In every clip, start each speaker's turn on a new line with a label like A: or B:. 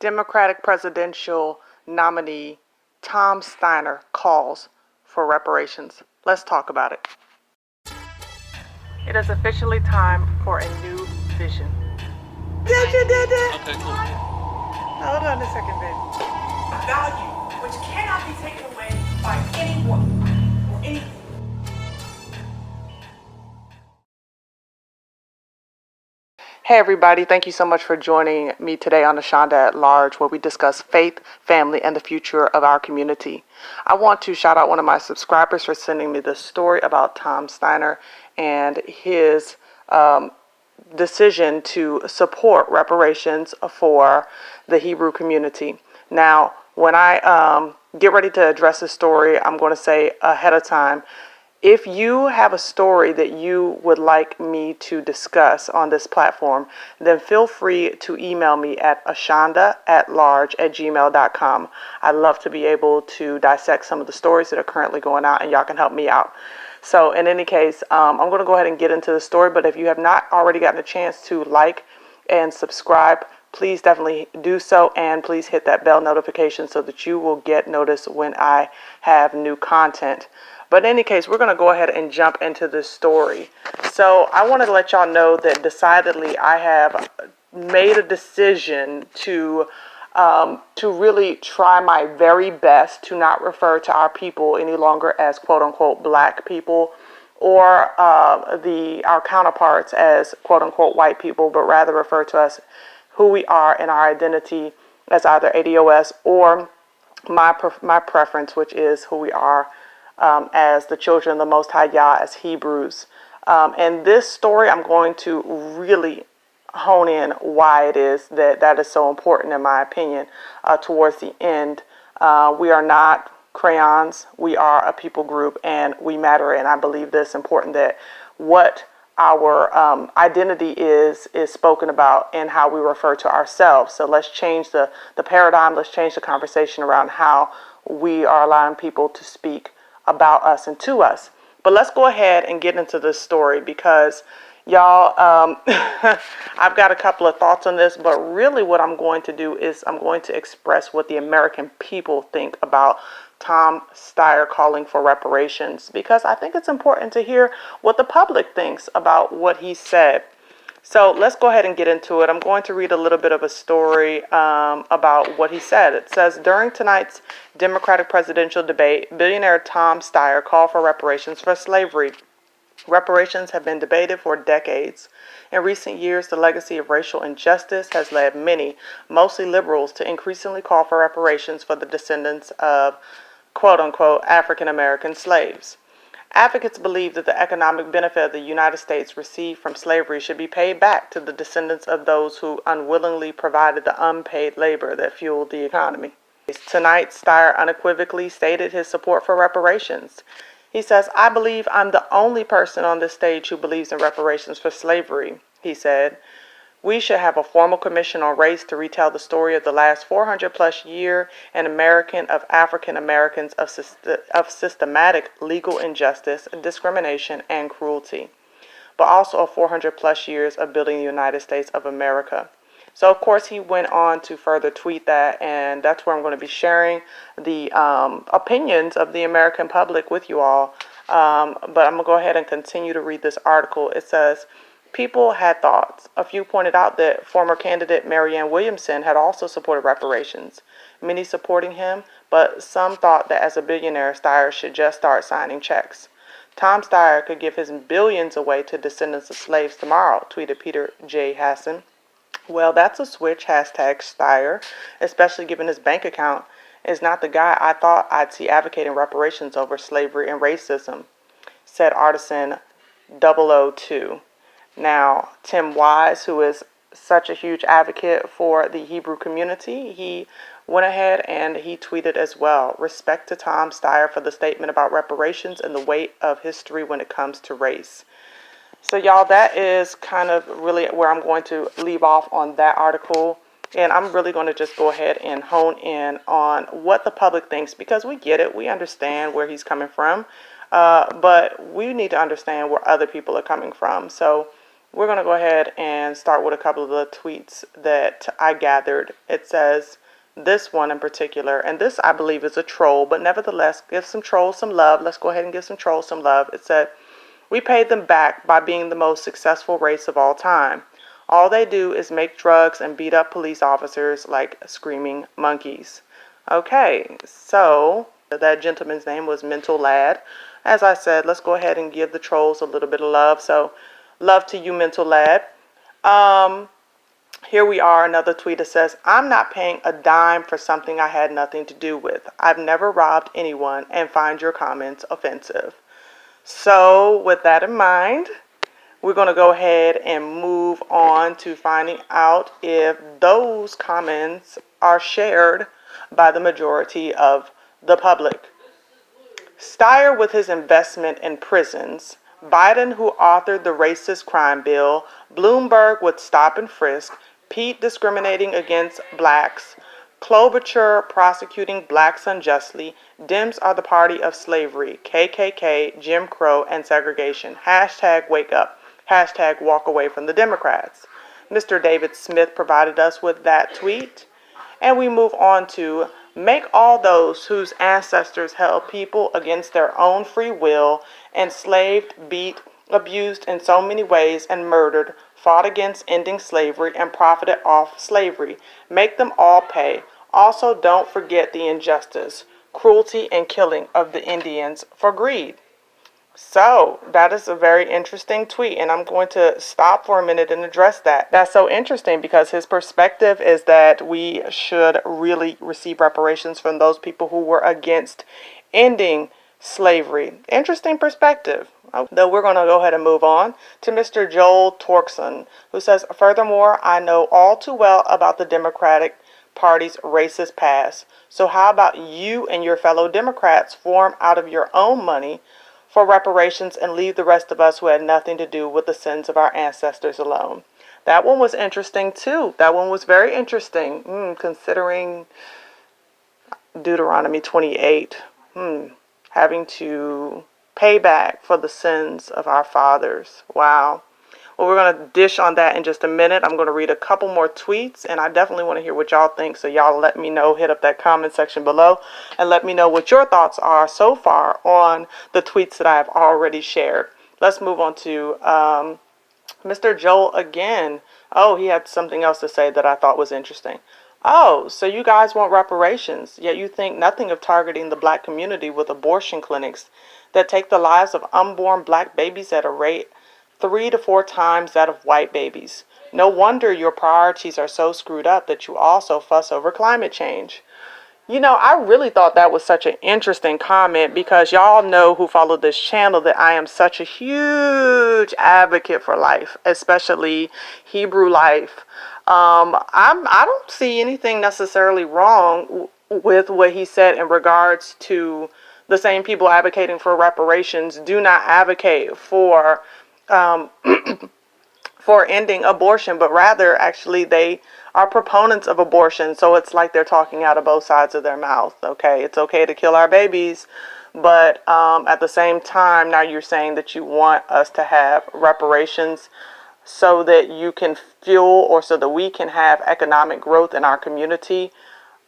A: Democratic presidential nominee Tom Styer calls for reparations. Let's talk about it. It is officially time for a new vision. Did you?
B: Okay, cool.
A: Hold on a second, babe.
C: Value which cannot be taken away by anyone or anything.
A: Hey everybody, thank you so much for joining me today on Ashonda at Large, where we discuss faith, family, and the future of our community. I want to shout out one of my subscribers for sending me this story about Tom Styer and his decision to support reparations for the Hebrew community. Now, when I get ready to address this story, I'm going to say ahead of time, if you have a story that you would like me to discuss on this platform, then feel free to email me at ashonda@large@gmail.com. I'd love to be able to dissect some of the stories that are currently going out, and y'all can help me out. So in any case, I'm going to go ahead and get into the story, but if you have not already gotten a chance to like and subscribe, please definitely do so, and please hit that bell notification so that you will get notice when I have new content. But in any case, we're going to go ahead and jump into this story. So I wanted to let y'all know that decidedly I have made a decision to really try my very best to not refer to our people any longer as quote unquote black people or our counterparts as quote unquote white people, but rather refer to us who we are in our identity as either ADOS or my preference, which is who we are as the children of the Most High Yah, as Hebrews. And this story, I'm going to really hone in why it is that is so important, in my opinion, towards the end. We are not crayons. We are a people group, and we matter. And I believe this important, that what our identity is spoken about in how we refer to ourselves. So let's change the paradigm. Let's change the conversation around how we are allowing people to speak about us and to us. But let's go ahead and get into this story, because y'all, I've got a couple of thoughts on this, but really what I'm going to do is I'm going to express what the American people think about Tom Styer calling for reparations, because I think it's important to hear what the public thinks about what he said. So let's go ahead and get into it. I'm going to read a little bit of a story about what he said. It says, during tonight's Democratic presidential debate, billionaire Tom Styer called for reparations for slavery. Reparations have been debated for decades. In recent years, the legacy of racial injustice has led many, mostly liberals, to increasingly call for reparations for the descendants of quote-unquote African American slaves. Advocates believe that the economic benefit of the United States received from slavery should be paid back to the descendants of those who unwillingly provided the unpaid labor that fueled the economy. Tonight, Steyer unequivocally stated his support for reparations. He says, "I believe I'm the only person on this stage who believes in reparations for slavery," he said. "We should have a formal commission on race to retell the story of the last 400-plus year in American of African Americans of systematic legal injustice, discrimination, and cruelty, but also of 400-plus years of building the United States of America." So, of course, he went on to further tweet that, and that's where I'm going to be sharing the opinions of the American public with you all. But I'm going to go ahead and continue to read this article. It says, people had thoughts. A few pointed out that former candidate Marianne Williamson had also supported reparations, many supporting him, but some thought that as a billionaire, Steyer should just start signing checks. Tom Styer could give his billions away to descendants of slaves tomorrow, tweeted Peter J. Hassan. Well, that's a switch, hashtag Steyer, especially given his bank account is not the guy I thought I'd see advocating reparations over slavery and racism, said Artisan 002. Now, Tim Wise, who is such a huge advocate for the Hebrew community, he went ahead and he tweeted as well, "Respect to Tom Styer for the statement about reparations and the weight of history when it comes to race." So y'all, that is kind of really where I'm going to leave off on that article. And I'm really going to just go ahead and hone in on what the public thinks, because we get it. We understand where he's coming from. But we need to understand where other people are coming from. So we're going to go ahead and start with a couple of the tweets that I gathered. It says, this one in particular, and this I believe is a troll, but nevertheless, give some trolls some love. Let's go ahead and give some trolls some love. It said, we paid them back by being the most successful race of all time. All they do is make drugs and beat up police officers like screaming monkeys. Okay, so that gentleman's name was Mental Lad. As I said, let's go ahead and give the trolls a little bit of love. So, love to you, Mental Lad. Here we are, another tweet that says, I'm not paying a dime for something I had nothing to do with. I've never robbed anyone and find your comments offensive. So, with that in mind, we're going to go ahead and move on to finding out if those comments are shared by the majority of the public. Steyer with his investment in prisons, Biden who authored the racist crime bill, Bloomberg with stop and frisk, Pete discriminating against blacks, Klobuchar prosecuting blacks unjustly, Dems are the party of slavery, KKK, Jim Crow, and segregation. Hashtag wake up. Hashtag walk away from the Democrats. Mr. David Smith provided us with that tweet. And we move on to make all those whose ancestors held people against their own free will, enslaved, beat, abused in so many ways, and murdered, fought against ending slavery, and profited off slavery. Make them all pay. Also, don't forget the injustice, cruelty, and killing of the Indians for greed. So, that is a very interesting tweet, and I'm going to stop for a minute and address that. That's so interesting because his perspective is that we should really receive reparations from those people who were against ending slavery. Interesting perspective. Though we're going to go ahead and move on to Mr. Joel Torkson, who says, furthermore, I know all too well about the Democratic Party's racist past. So how about you and your fellow Democrats form out of your own money for reparations and leave the rest of us who had nothing to do with the sins of our ancestors alone? That one was interesting too. That one was very interesting, considering Deuteronomy 28, having to pay back for the sins of our fathers. Wow. Well, we're going to dish on that in just a minute. I'm going to read a couple more tweets, and I definitely want to hear what y'all think. So y'all let me know. Hit up that comment section below and let me know what your thoughts are so far on the tweets that I have already shared. Let's move on to Mr. Joel again. Oh, he had something else to say that I thought was interesting. Oh, so you guys want reparations, yet you think nothing of targeting the black community with abortion clinics that take the lives of unborn black babies at a rate 3 to 4 times that of white babies. No wonder your priorities are so screwed up that you also fuss over climate change. You know, I really thought that was such an interesting comment because y'all know who follow this channel that I am such a huge advocate for life, especially Hebrew life. I don't see anything necessarily wrong with what he said in regards to the same people advocating for reparations do not advocate for for ending abortion, but rather actually they are proponents of abortion. So it's like they're talking out of both sides of their mouth. Okay, it's okay to kill our babies, but at the same time, now you're saying that you want us to have reparations so that you can fuel or so that we can have economic growth in our community.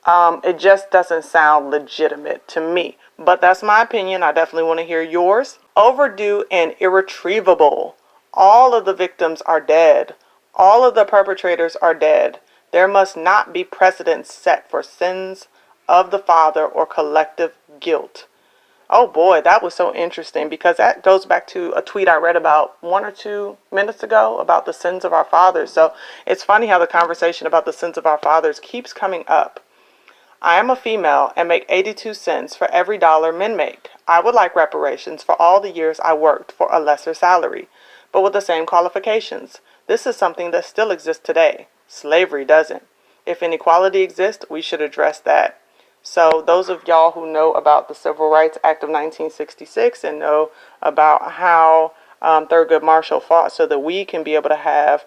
A: It just doesn't sound legitimate to me. But that's my opinion. I definitely want to hear yours. Overdue and irretrievable. All of the victims are dead. All of the perpetrators are dead. There must not be precedents set for sins of the father or collective guilt. Oh boy, that was so interesting because that goes back to a tweet I read about 1 or 2 minutes ago about the sins of our fathers. So it's funny how the conversation about the sins of our fathers keeps coming up. I am a female and make 82 cents for every dollar men make. I would like reparations for all the years I worked for a lesser salary, but with the same qualifications. This is something that still exists today. Slavery doesn't. If inequality exists, we should address that. So those of y'all who know about the Civil Rights Act of 1966 and know about how Thurgood Marshall fought so that we can be able to have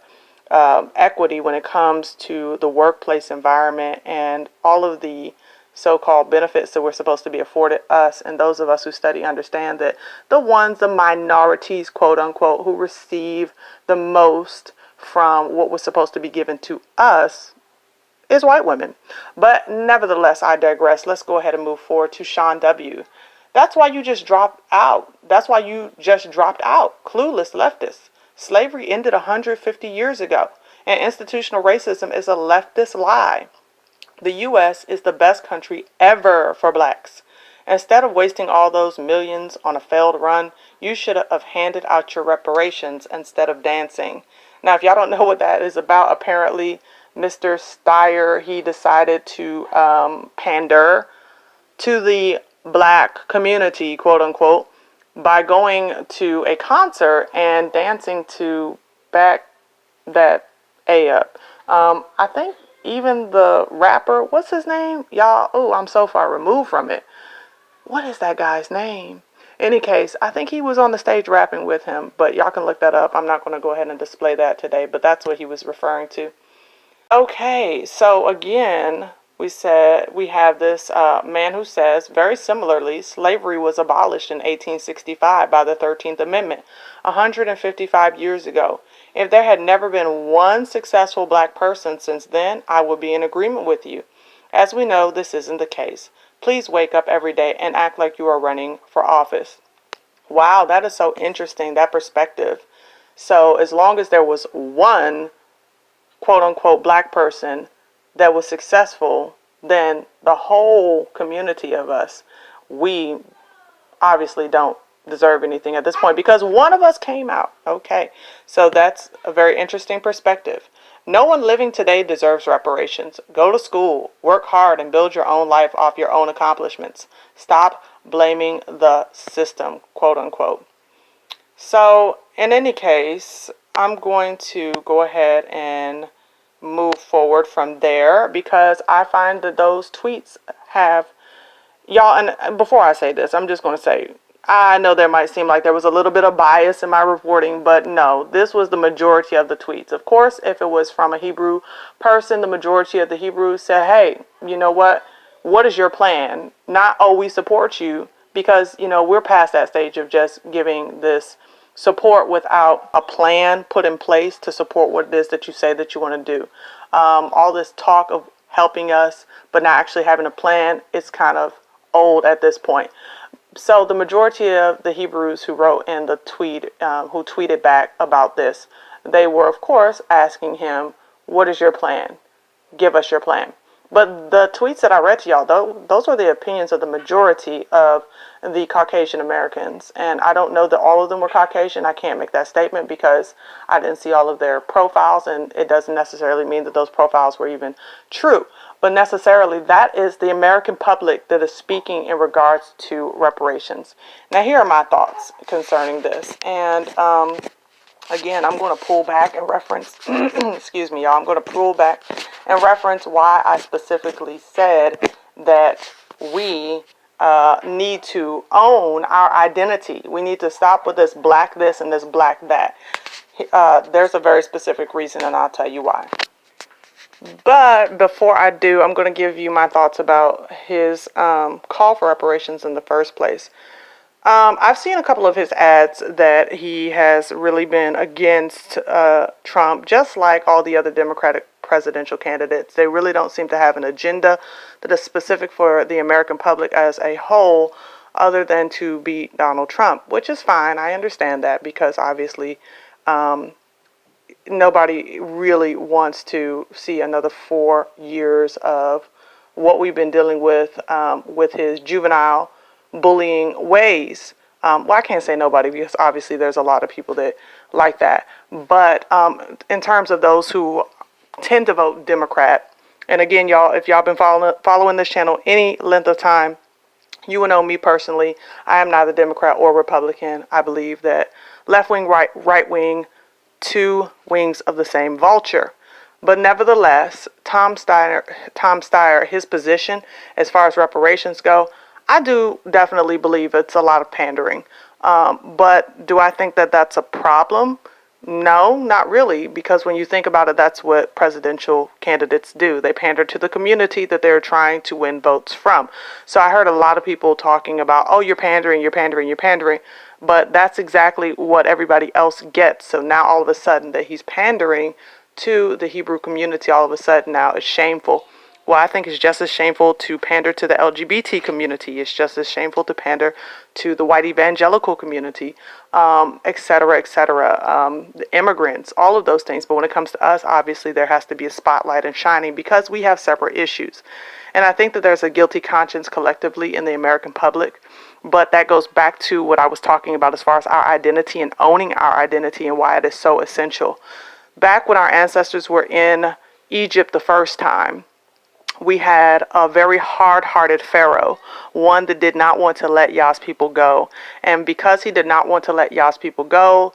A: equity when it comes to the workplace environment and all of the so-called benefits that were supposed to be afforded us. And those of us who study understand that the minorities, quote unquote, who receive the most from what was supposed to be given to us is white women. But nevertheless, I digress. Let's go ahead and move forward to Sean W. That's why you just dropped out. That's why you just dropped out. Clueless leftists. Slavery ended 150 years ago, and institutional racism is a leftist lie. The U.S. is the best country ever for blacks. Instead of wasting all those millions on a failed run, you should have handed out your reparations instead of dancing. Now, if y'all don't know what that is about, apparently Mr. Steyer, he decided to pander to the black community, quote unquote, by going to a concert and dancing to Back That A Up. I think even the rapper, what's his name? Y'all, oh, I'm so far removed from it. What is that guy's name? Any case, I think he was on the stage rapping with him, but y'all can look that up. I'm not going to go ahead and display that today, but that's what he was referring to. Okay, so again, we have this man who says, very similarly, slavery was abolished in 1865 by the 13th Amendment, 155 years ago. If there had never been one successful black person since then, I would be in agreement with you. As we know, this isn't the case. Please wake up every day and act like you are running for office. Wow, that is so interesting, that perspective. So as long as there was one quote unquote black person that was successful, then the whole community of us, we obviously don't deserve anything at this point because one of us came out. Okay, so that's a very interesting perspective. No one living today deserves reparations. Go to school, work hard, and build your own life off your own accomplishments. Stop blaming the system, quote unquote. So in any case, I'm going to go ahead and move forward from there because I find that those tweets have, y'all, and before I say this, I'm just going to say, I know there might seem like there was a little bit of bias in my reporting, but no, this was the majority of the tweets. Of course, if it was from a Hebrew person, the majority of the Hebrews said, hey, you know what? What is your plan? Not, oh, we support you, because, you know, we're past that stage of just giving this support without a plan put in place to support what it is that you say that you want to do. All this talk of helping us, but not actually having a plan, it's kind of old at this point. So the majority of the Hebrews who wrote in the tweet, who tweeted back about this, they were, of course, asking him, what is your plan? Give us your plan. But the tweets that I read to y'all, those were the opinions of the majority of the Caucasian Americans. And I don't know that all of them were Caucasian. I can't make that statement because I didn't see all of their profiles, and it doesn't necessarily mean that those profiles were even true. But necessarily, that is the American public that is speaking in regards to reparations. Now, here are my thoughts concerning this. And again, I'm going to pull back and reference, excuse me, y'all, I'm going to pull back and reference why I specifically said that we need to own our identity. We need to stop with this black this and this black that. There's a very specific reason, and I'll tell you why. But before I do, I'm going to give you my thoughts about his call for reparations in the first place. I've seen a couple of his ads that he has really been against Trump, just like all the other Democratic presidential candidates. They really don't seem to have an agenda that is specific for the American public as a whole, other than to beat Donald Trump, which is fine. I understand that because obviously nobody really wants to see another 4 years of what we've been dealing with his juvenile bullying ways. Well, I can't say nobody because obviously there's a lot of people that like that. But in terms of those who tend to vote Democrat, and again, y'all, if y'all been following this channel any length of time, you will know me personally. I am neither Democrat or Republican. I believe that left wing, right wing, two wings of the same vulture. But nevertheless, Tom Styer, his position as far as reparations go, I do definitely believe it's a lot of pandering. But do I think that that's a problem? No, not really, because when you think about it, that's what presidential candidates do. They pander to the community that they're trying to win votes from. So I heard a lot of people talking about, oh, you're pandering, you're pandering, you're pandering. But that's exactly what everybody else gets. So now all of a sudden that he's pandering to the Hebrew community, all of a sudden now it's shameful. Well, I think it's just as shameful to pander to the LGBT community. It's just as shameful to pander to the white evangelical community, et cetera, the immigrants, all of those things. But when it comes to us, obviously there has to be a spotlight and shining because we have separate issues. And I think that there's a guilty conscience collectively in the American public. But that goes back to what I was talking about as far as our identity and owning our identity and why it is so essential. Back when our ancestors were in Egypt the first time, we had a very hard-hearted Pharaoh, one that did not want to let Yah's people go. And because he did not want to let Yah's people go,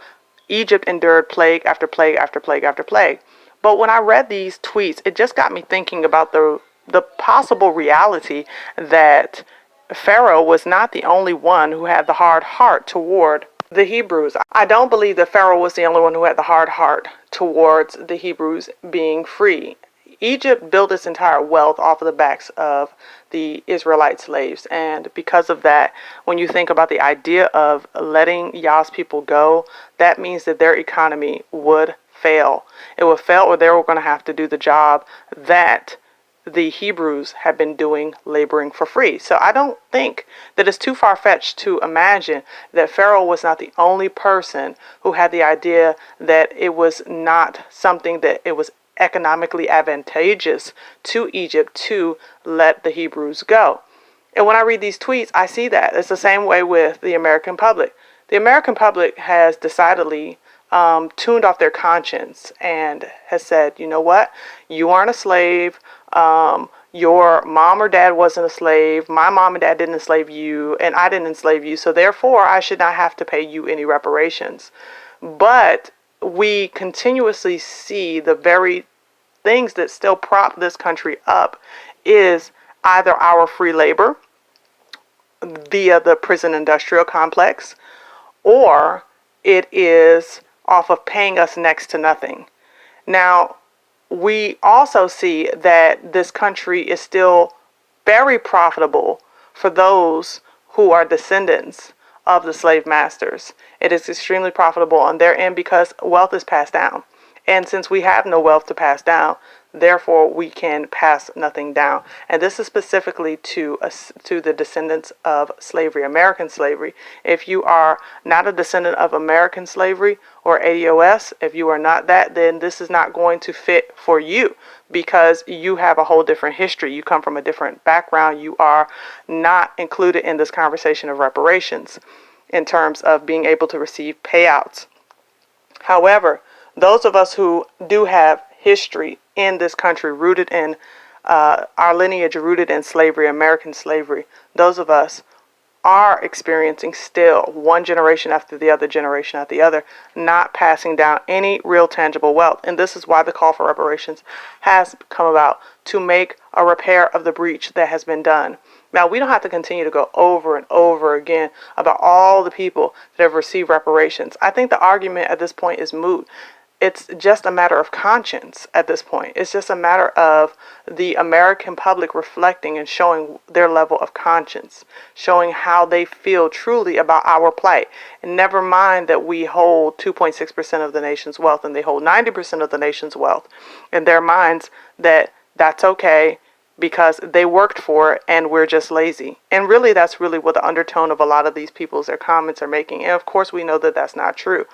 A: Egypt endured plague after plague after plague after plague. But when I read these tweets, it just got me thinking about the possible reality that Pharaoh was not the only one who had the hard heart toward the Hebrews. I don't believe that Pharaoh was the only one who had the hard heart towards the Hebrews being free. Egypt built its entire wealth off of the backs of the Israelite slaves. And because of that, when you think about the idea of letting Yah's people go, that means that their economy would fail. It would fail, or they were going to have to do the job that the Hebrews have been doing, laboring for free. So I don't think that it's too far-fetched to imagine that Pharaoh was not the only person who had the idea that it was not something that it was economically advantageous to Egypt to let the Hebrews go. And when I read these tweets, I see that. It's the same way with the American public. The American public has decidedly tuned off their conscience and has said, you know what, you aren't a slave. Your mom or dad wasn't a slave. My mom and dad didn't enslave you, and I didn't enslave you. So therefore, I should not have to pay you any reparations. But we continuously see the very things that still prop this country up is either our free labor via the prison industrial complex, or it is off of paying us next to nothing. Now, we also see that this country is still very profitable for those who are descendants of the slave masters. It is extremely profitable on their end because wealth is passed down. And since we have no wealth to pass down, therefore we can pass nothing down. And this is specifically to the descendants of slavery, American slavery. If you are not a descendant of American slavery or ADOS, if you are not that, then this is not going to fit for you because you have a whole different history. You come from a different background. You are not included in this conversation of reparations in terms of being able to receive payouts. However, those of us who do have history in this country rooted in our lineage, rooted in slavery, American slavery, those of us are experiencing still one generation after the other, not passing down any real tangible wealth. And this is why the call for reparations has come about, to make a repair of the breach that has been done. Now, we don't have to continue to go over and over again about all the people that have received reparations. I think the argument at this point is moot. It's just a matter of conscience at this point. It's just a matter of the American public reflecting and showing their level of conscience, showing how they feel truly about our plight. And never mind that we hold 2.6% of the nation's wealth and they hold 90% of the nation's wealth in their minds, that's okay because they worked for it and we're just lazy. And really, that's really what the undertone of a lot of these their comments are making. And of course, we know that that's not true.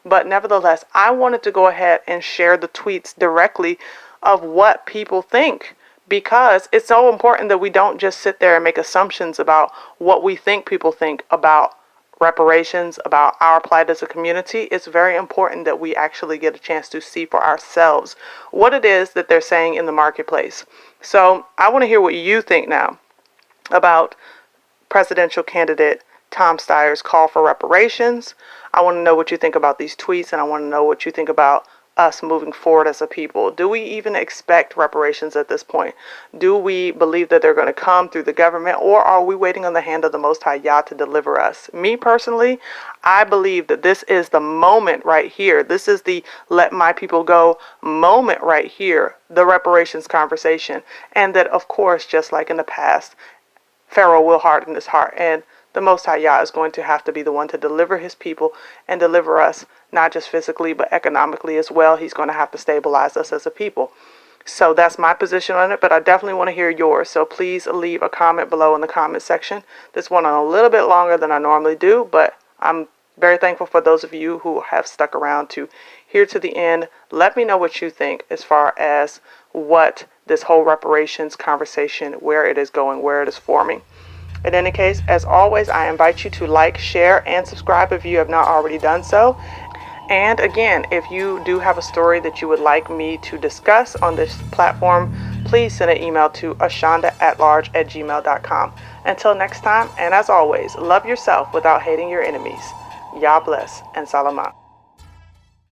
A: But nevertheless, I wanted to go ahead and share the tweets directly of what people think, because it's so important that we don't just sit there and make assumptions about what we think people think about reparations, about our plight as a community. It's very important that we actually get a chance to see for ourselves what it is that they're saying in the marketplace. So I want to hear what you think now about presidential candidate Tom Steyer's call for reparations. I want to know what you think about these tweets, and I want to know what you think about us moving forward as a people? Do we even expect reparations at this point? Do we believe that they're going to come through the government, or are we waiting on the hand of the Most High Yah to deliver us? Me personally, I believe that this is the moment right here. This is the let my people go moment right here, the reparations conversation. And that, of course, just like in the past, Pharaoh will harden his heart, and the Most High Yah is going to have to be the one to deliver his people and deliver us, not just physically, but economically as well. He's going to have to stabilize us as a people. So that's my position on it, but I definitely want to hear yours. So please leave a comment below in the comment section. This one a little bit longer than I normally do, but I'm very thankful for those of you who have stuck around to hear to the end. Let me know what you think as far as what this whole reparations conversation, where it is going, where it is forming. In any case, as always, I invite you to like, share, and subscribe if you have not already done so. And again, if you do have a story that you would like me to discuss on this platform, please send an email to ashonda@large@gmail.com. Until next time, and as always, love yourself without hating your enemies. Yah bless and Salamat.